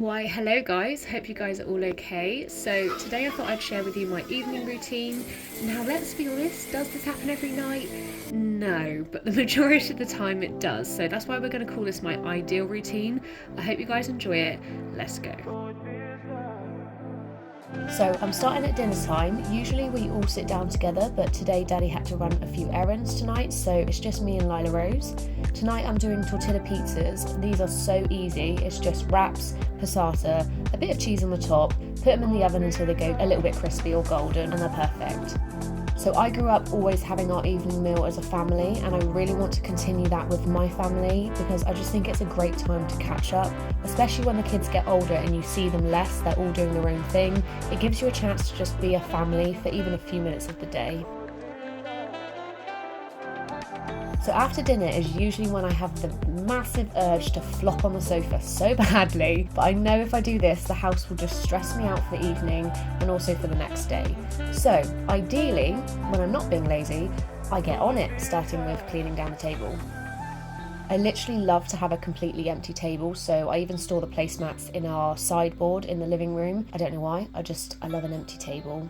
Why, hello guys, hope you guys are all okay. So today I thought I'd share with you my evening routine. Now let's be honest, does this happen every night? No, but the majority of the time it does. So that's why we're going to call this my ideal routine. I hope you guys enjoy it. Let's go. So I'm starting at dinner time. Usually we all sit down together, but today Daddy had to run a few errands tonight, so it's just me and Lila Rose. Tonight I'm doing tortilla pizzas. These are so easy. It's just wraps, passata, a bit of cheese on the top, put them in the oven until they go a little bit crispy or golden, and they're perfect. So I grew up always having our evening meal as a family, and I really want to continue that with my family because I just think it's a great time to catch up, especially when the kids get older and you see them less, they're all doing their own thing. It gives you a chance to just be a family for even a few minutes of the day. So after dinner is usually when I have the massive urge to flop on the sofa so badly, but I know if I do this, the house will just stress me out for the evening and also for the next day. So ideally, when I'm not being lazy, I get on it, starting with cleaning down the table. I literally love to have a completely empty table, so I even store the placemats in our sideboard in the living room. I don't know why, I love an empty table.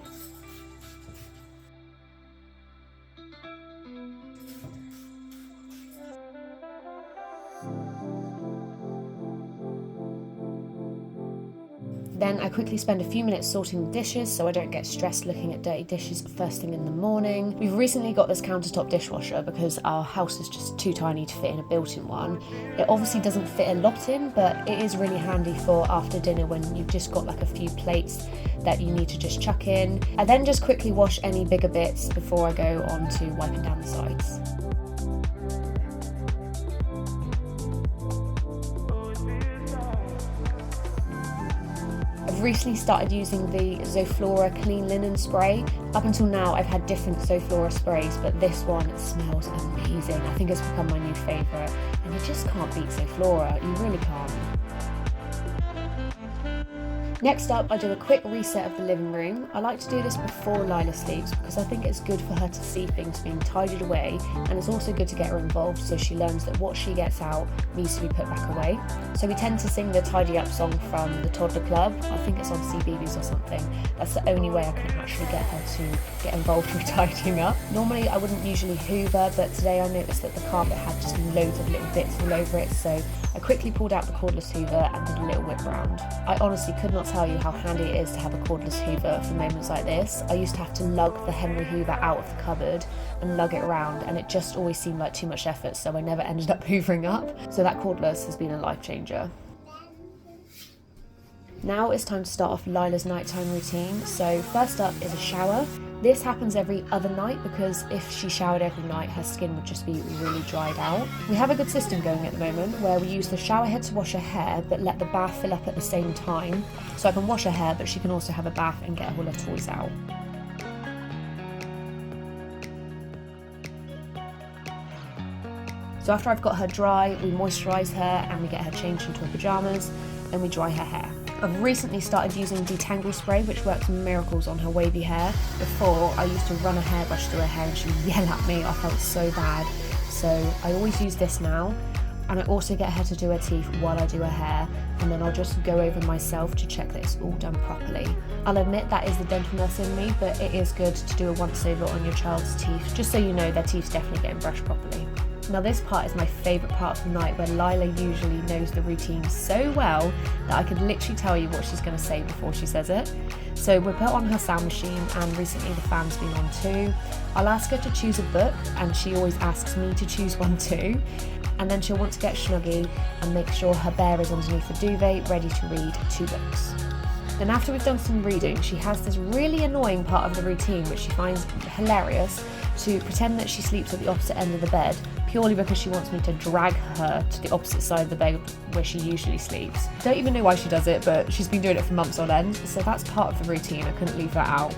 Then I quickly spend a few minutes sorting the dishes so I don't get stressed looking at dirty dishes first thing in the morning. We've recently got this countertop dishwasher because our house is just too tiny to fit in a built-in one. It obviously doesn't fit a lot in, but it is really handy for after dinner when you've just got like a few plates that you need to just chuck in. I then just quickly wash any bigger bits before I go on to wiping down the sides. I've recently started using the Zoflora clean linen spray. Up until now I've had different Zoflora sprays, but this one smells amazing. I think it's become my new favourite, and you just can't beat Zoflora, you really can't. Next up, I do a quick reset of the living room. I like to do this before Lila sleeps because I think it's good for her to see things being tidied away, and it's also good to get her involved so she learns that what she gets out needs to be put back away. So we tend to sing the Tidy Up song from the Toddler Club. I think it's on CBeebies or something. That's the only way I can actually get her to get involved with tidying up. Normally I wouldn't usually hoover, but today I noticed that the carpet had just loads of little bits all over it, so I quickly pulled out the cordless hoover and did a little whip round. I honestly could not tell you how handy it is to have a cordless hoover for moments like this. I used to have to lug the Henry Hoover out of the cupboard and lug it around, and it just always seemed like too much effort, so I never ended up hoovering up. So that cordless has been a life changer. Now it's time to start off Lila's nighttime routine. So first up is a shower. This happens every other night because if she showered every night, her skin would just be really dried out. We have a good system going at the moment where we use the shower head to wash her hair but let the bath fill up at the same time. So I can wash her hair, but she can also have a bath and get all her toys out. So after I've got her dry, we moisturise her and we get her changed into her pyjamas, then we dry her hair. I've recently started using detangle spray, which works miracles on her wavy hair. Before, I used to run a hairbrush through her hair and she would yell at me. I felt so bad. So I always use this now. And I also get her to do her teeth while I do her hair, and then I'll just go over myself to check that it's all done properly. I'll admit that is the dental nurse in me, but it is good to do a once over on your child's teeth, just so you know their teeth's definitely getting brushed properly. Now this part is my favourite part of the night, where Lila usually knows the routine so well that I could literally tell you what she's going to say before she says it. So we're put on her sound machine, and recently the fan's been on too. I'll ask her to choose a book, and she always asks me to choose one too. And then she'll want to get snuggy and make sure her bear is underneath the duvet ready to read 2 books. Then after we've done some reading, she has this really annoying part of the routine which she finds hilarious, to pretend that she sleeps at the opposite end of the bed, purely because she wants me to drag her to the opposite side of the bed where she usually sleeps. Don't even know why she does it, but she's been doing it for months on end, so that's part of the routine, I couldn't leave that out.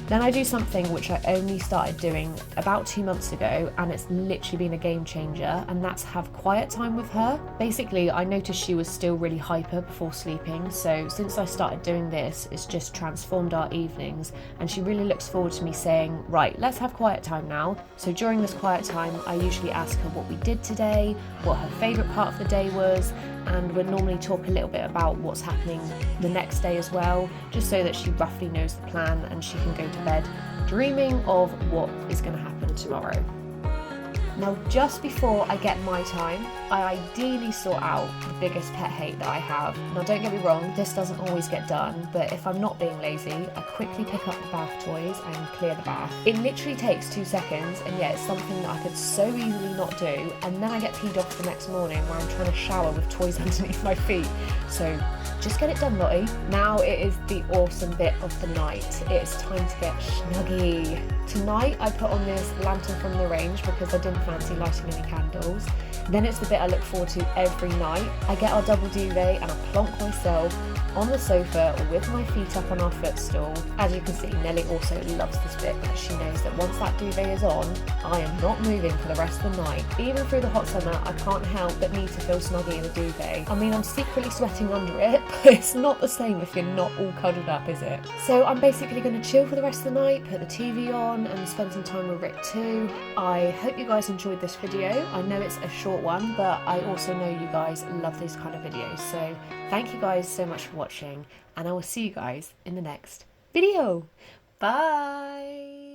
Then I do something which I only started doing about 2 months ago, and it's literally been a game changer, and that's have quiet time with her. Basically, I noticed she was still really hyper before sleeping, so since I started doing this, it's just transformed our evenings, and she really looks forward to me saying, right, let's have quiet time now. So during this quiet time, I usually ask her what we did today, what her favourite part of the day was, and we'll normally talk a little bit about what's happening the next day as well, just so that she roughly knows the plan and she can go to bed dreaming of what is going to happen tomorrow. Now, just before I get my time, I ideally sort out the biggest pet hate that I have. Now, don't get me wrong, this doesn't always get done, but if I'm not being lazy, I quickly pick up the bath toys and clear the bath. It literally takes 2 seconds, and yet it's something that I could so easily not do, and then I get peed off the next morning where I'm trying to shower with toys underneath my feet. So just get it done, Lottie. Now it is the awesome bit of the night. It's time to get snuggy. Tonight I put on this lantern from the range because I didn't fancy lighting any candles. Then it's the bit I look forward to every night. I get our double duvet and I plonk myself on the sofa with my feet up on our footstool. As you can see, Nelly also loves this bit because she knows that once that duvet is on, I am not moving for the rest of the night. Even through the hot summer, I can't help but need to feel snuggy in the duvet. I mean, I'm secretly sweating under it, but it's not the same if you're not all cuddled up, is it? So I'm basically going to chill for the rest of the night, put the TV on and spend some time with Rick too. I hope you guys enjoyed this video. I know it's a short one, but I also know you guys love these kind of videos. So thank you guys so much for watching, and I will see you guys in the next video. Bye!